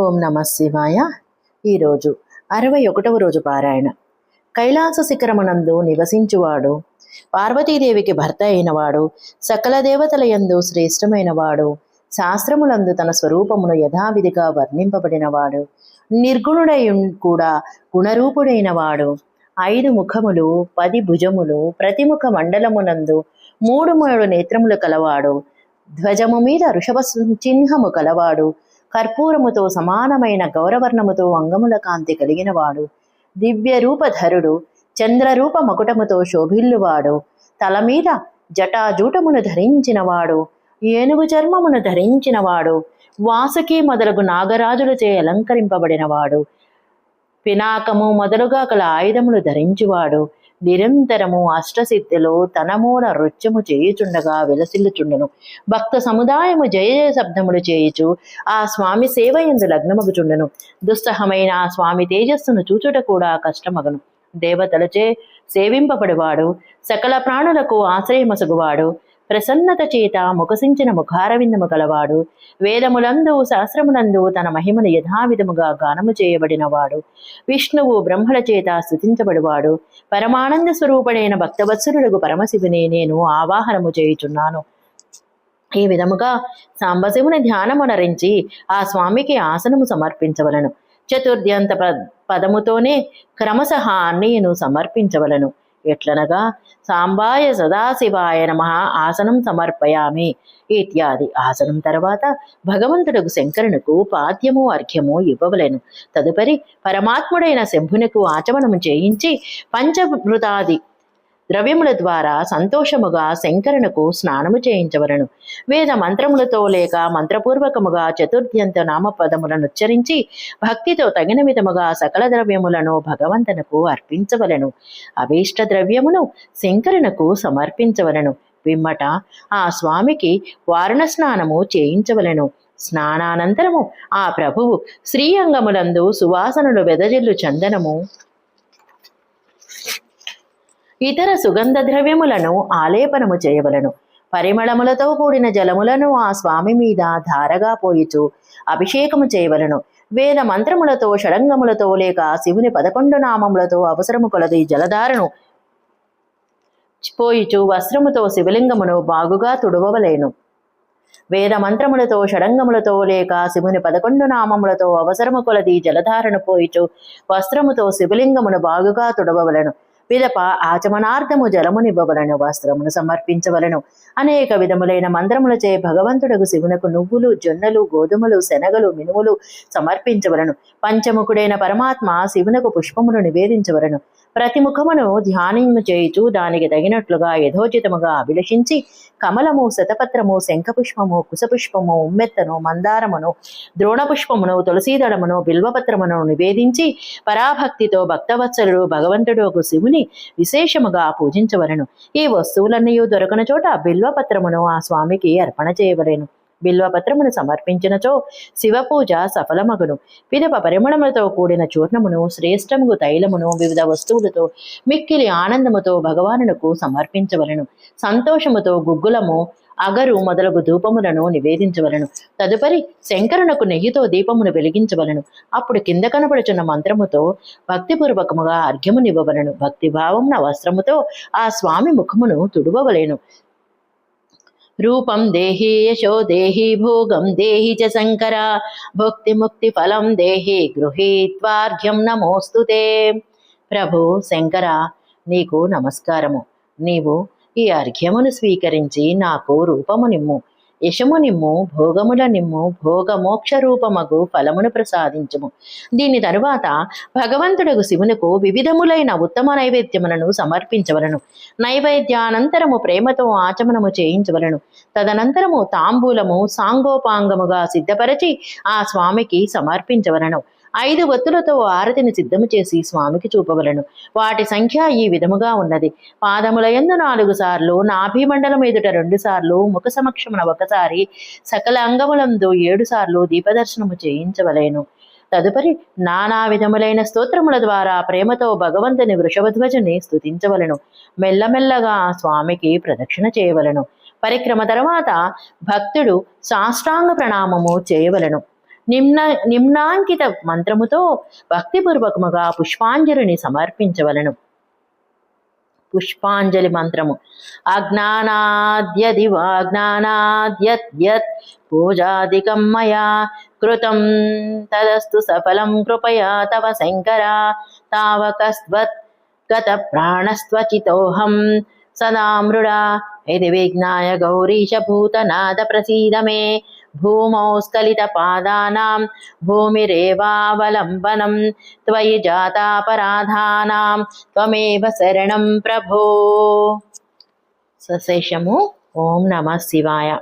ఓం నమ శివాయ. ఈరోజు 61వ రోజు పారాయణ. కైలాస శిఖరమునందు నివసించువాడు, పార్వతీదేవికి భర్త అయినవాడు, సకల దేవతల యందు శ్రేష్టమైనవాడు, శాస్త్రములందు తన స్వరూపమును యథావిధిగా వర్ణింపబడినవాడు, నిర్గుణుడై కూడా గుణరూపుడైనవాడు, 5 ముఖములు 10 భుజములు, ప్రతిముఖ మండలమునందు 3 నేత్రములు కలవాడు, ధ్వజము మీద వృషభ చిహ్నము కలవాడు, కర్పూరముతో సమానమైన గౌరవర్ణముతో అంగముల కాంతి కలిగినవాడు, దివ్య రూపధరుడు, చంద్రరూప మకుటముతో శోభిల్లువాడు, తల మీద జటాజూటమును ధరించినవాడు, ఏనుగు చర్మమును ధరించినవాడు, వాసుకి మొదలగు నాగరాజులచే అలంకరింపబడినవాడు, పినాకము మొదలుగా గల ఆయుధములు ధరించువాడు, నిరంతరము అష్టసిద్ధిలో తనమూల నృత్యము చేయుచుండగా విలసిల్లుచుండును. భక్త సముదాయము జయ జయ శబ్దములు చేయుచు ఆ స్వామి సేవ యందు లగ్నమగుచుండును. దుస్సహమైన ఆ స్వామి తేజస్సును చూచుట కూడా కష్టమగను. దేవతలచే సేవింపబడివాడు, సకల ప్రాణులకు ఆశ్రయమసగువాడు, ప్రసన్నత చేత ముఖసించిన ముఖారవిందము గలవాడు, వేదములందు శాస్త్రములందు తన మహిమను యథావిధముగా గానము చేయబడినవాడు, విష్ణువు బ్రహ్మల చేత స్తుతించబడివాడు, పరమానంద స్వరూపుడైన భక్తవత్సలుడు పరమశివుని నేను ఆవాహనము చేయుచున్నాను. ఈ విధముగా సాంబశివుని ధ్యానమునరించి ఆ స్వామికి ఆసనము సమర్పించవలను. చతుర్థ్యంత పదముతోనే క్రమశః అన్నయ్యను సమర్పించవలను. ఎట్లనగా సాంబాయ సదాశివాయ నమః ఆసనం సమర్పయామి ఇత్యాది. ఆసనం తర్వాత భగవంతుడకు శంకరునకు పాద్యము అర్ఘ్యము ఇవ్వవలెను. తదుపరి పరమాత్ముడైన శంభునకు ఆచమనము చేయించి పంచమృతాది ద్రవ్యముల ద్వారా సంతోషముగా శంకరునకు స్నానము చేయించవలను. వేద మంత్రములతో లేక మంత్రపూర్వకముగా చతుర్థ్యంత నామపదములను ఉచ్చరించి భక్తితో తగిన విధముగా సకల ద్రవ్యములను భగవంతునకు అర్పించవలను. అభీష్ట ద్రవ్యమును శంకరునకు సమర్పించవలను. పిమ్మట ఆ స్వామికి వారణ స్నానము చేయించవలను. స్నానానంతరము ఆ ప్రభువు శ్రీయంగములందు సువాసనలు వెదజిల్లు చందనము ఇతర సుగంధ ద్రవ్యములను ఆలేపనము చేయవలను. పరిమళములతో కూడిన జలములను ఆ స్వామి మీద ధారగా పోయిచు అభిషేకము చేయవలను. వేద మంత్రములతో షడంగములతో లేక శివుని 11 నామములతో అవసరము కొలది జలధారను పోయిచు వస్త్రముతో శివలింగమును బాగుగా తుడవవలేను. వేద మంత్రములతో షడంగములతో లేక శివుని 11 నామములతో అవసరము కొలది జలధారను పోయిచు వస్త్రముతో శివలింగమును బాగుగా తుడవవలను. పిదప ఆచమనార్థము జలమునివ్వవలను. వస్త్రమును సమర్పించవలను. అనేక విధములైన మంత్రములచే భగవంతుడకు శివునకు నువ్వులు, జొన్నలు, గోధుమలు, శనగలు, మినుములు సమర్పించవలను. పంచముఖుడైన పరమాత్మ శివునకు పుష్పమును నివేదించవలను. ప్రతి ముఖమును ధ్యానము చేయుచు దానికి తగినట్లుగా యథోచితముగా అభిలషించి కమలము, శతపత్రము, శంఖపుష్పము, కుశపుష్పము, ఉమ్మెత్తను, మందారమును, ద్రోణపుష్పమును, తులసీదళమును, బిల్వపత్రమును నివేదించి పరాభక్తితో భక్తవత్సలుడు భగవంతుడు శివుని విశేషముగా పూజించవలను. ఈ వస్తువులన్నీ దొరకని చోట బిల్వపత్రమును ఆ స్వామికి అర్పణ చేయవలెను. బిల్వపత్రమును సమర్పించినచో శివపూజ సఫలమగును. పిదప పరిమళములతో కూడిన చూర్ణమును, శ్రేష్టముగు తైలమును వివిధ వస్తువులతో మిక్కిలి ఆనందముతో భగవానునకు సమర్పించవలను. సంతోషముతో గుగ్గులము, అగరు మొదలగు ధూపములను నివేదించవలను. తదుపరి శంకరునకు నెయ్యితో దీపమును వెలిగించవలను. అప్పుడు కింద కనబడుచున్న మంత్రముతో భక్తిపూర్వకముగా అర్ఘ్యమునివ్వవలను. భక్తిభావమున వస్త్రముతో ఆ స్వామి ముఖమును తుడవవలేను. రూపం దేహి, యశో దేహి, భోగం దేహి చ శంకర, భక్తి ముక్తి ఫలం దేహి, గృహీత్వార్ఘ్యం నమోస్తుతే. ప్రభు శంకర, నీకు నమస్కారము. నీవు ఈ అర్ఘ్యమును స్వీకరించి నాకు రూపము నిమ్ము, యశము నిమ్ము, భోగముల నిమ్ము, భోగమోక్ష రూపమగు ఫలమును ప్రసాదించుము. దీని తరువాత భగవంతుడకు శివునకు వివిధములైన ఉత్తమ నైవేద్యములను సమర్పించవలను. నైవేద్యానంతరము ప్రేమతో ఆచమనము చేయించవలను. తదనంతరము తాంబూలము సాంగోపాంగముగా సిద్ధపరచి ఆ స్వామికి సమర్పించవలను. 5 ఒత్తులతో ఆరతిని సిద్ధము చేసి స్వామికి చూపవలను. వాటి సంఖ్య ఈ విధముగా ఉన్నది. పాదముల యందు 4 సార్లు, నాభిమండలం ఎదుట 2 సార్లు, ముఖ సమక్షమున 1 సారి, సకల అంగములందు 7 సార్లు దీపదర్శనము చేయించవలేను. తదుపరి నానా విధములైన స్తోత్రముల ద్వారా ప్రేమతో భగవంతుని వృషభధ్వజుని స్తుతించవలను. మెల్లమెల్లగా స్వామికి ప్రదక్షిణ చేయవలను. పరిక్రమ తర్వాత భక్తుడు సాష్టాంగ ప్రణామము చేయవలను. నిమ్నాంకిత మంత్రముతో భక్తిపూర్వకముగా పుష్పాంజలిని సమర్పించవలను. పుష్పాంజలి మంత్రము. అజ్ఞానాద్యదివాజ్ఞానాద్యత్ పూజాదికం మయా కృతం తదస్తు సఫలం కృపయా తవ శంకర తావకస్త్వత్ గత ప్రాణస్త్వచితోహం సదా మృడా ఇది విజ్ఞాయ గౌరీశ భూతనాద ప్రసీద మే భూమౌ స్ఖలిత పాదానాం భూమిరేవావలంబనం త్వయి జాతాపరాధానాం త్వమేవ శరణం ప్రభో. సశేషము. ఓం నమః శివాయ.